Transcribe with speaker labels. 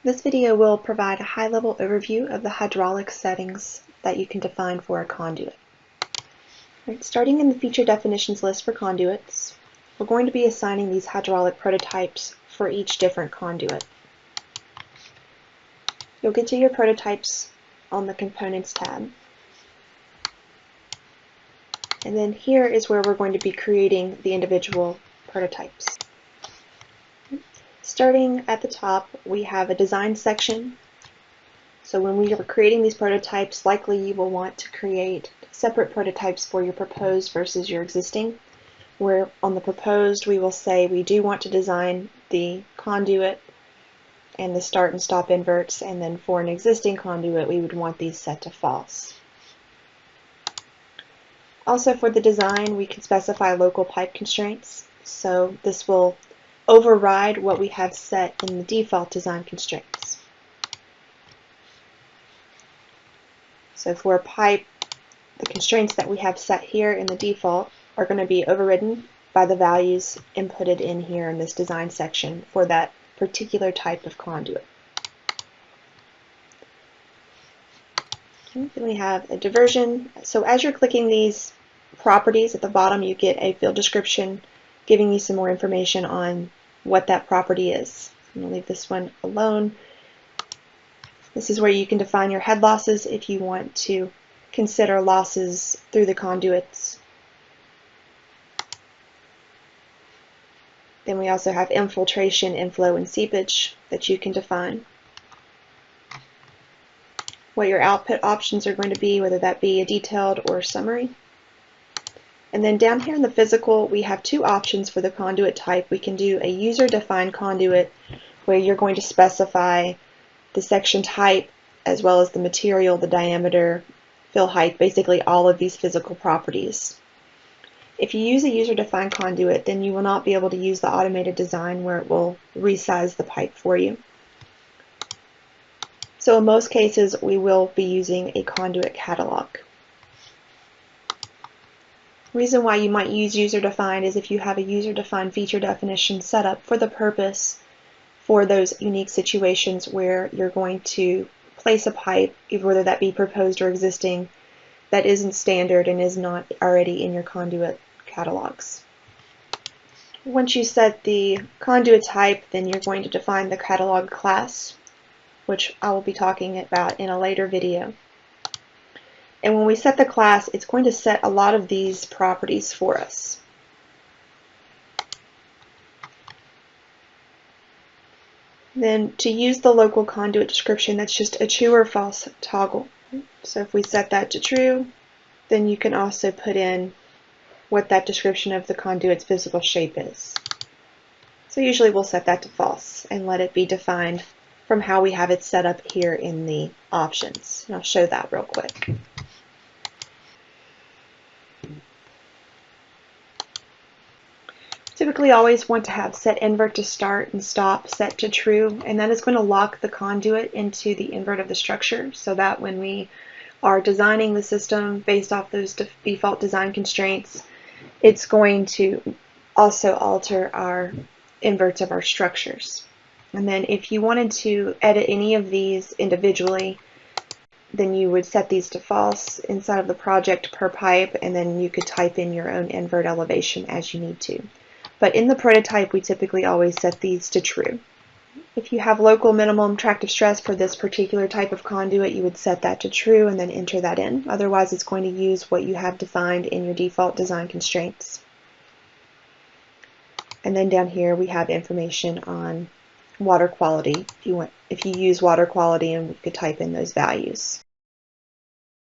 Speaker 1: This video will provide a high-level overview of the hydraulic settings that you can define for a conduit. Starting in the feature definitions list for conduits, we're going to be assigning these hydraulic prototypes for each different conduit. You'll get to your prototypes on the Components tab. And then here is where we're going to be creating the individual prototypes. Starting at the top, we have a design section. So when we are creating these prototypes, likely you will want to create separate prototypes for your proposed versus your existing. Where on the proposed, we will say we do want to design the conduit and the start and stop inverts, and then for an existing conduit, we would want these set to false. Also for the design, we can specify local pipe constraints. So this will override what we have set in the default design constraints. So for a pipe, the constraints that we have set here in the default are going to be overridden by the values inputted in here in this design section for that particular type of conduit. Okay, then we have a diversion. So as you're clicking these properties at the bottom, you get a field description giving you some more information on what that property is. I'm going to leave this one alone. This is where you can define your head losses if you want to consider losses through the conduits. Then we also have infiltration, inflow, and seepage that you can define. What your output options are going to be, whether that be a detailed or summary. And then down here in the physical, we have two options for the conduit type. We can do a user-defined conduit where you're going to specify the section type as well as the material, the diameter, fill height, basically all of these physical properties. If you use a user-defined conduit, then you will not be able to use the automated design where it will resize the pipe for you. So in most cases, we will be using a conduit catalog. The reason why you might use user-defined is if you have a user-defined feature definition set up for the purpose for those unique situations where you're going to place a pipe, whether that be proposed or existing, that isn't standard and is not already in your conduit catalogs. Once you set the conduit type, then you're going to define the catalog class, which I will be talking about in a later video. And when we set the class, it's going to set a lot of these properties for us. Then to use the local conduit description, that's just a true or false toggle. So if we set that to true, then you can also put in what that description of the conduit's physical shape is. So usually we'll set that to false and let it be defined from how we have it set up here in the options. And I'll show that real quick. Typically always want to have set invert to start and stop set to true, and that is going to lock the conduit into the invert of the structure so that when we are designing the system based off those default design constraints, it's going to also alter our inverts of our structures. And then if you wanted to edit any of these individually, then you would set these to false inside of the project per pipe, and then you could type in your own invert elevation as you need to. But in the prototype, we typically always set these to true. If you have local minimum tractive stress for this particular type of conduit, you would set that to true and then enter that in. Otherwise, it's going to use what you have defined in your default design constraints. And then down here, we have information on water quality. If you use water quality, and we could type in those values.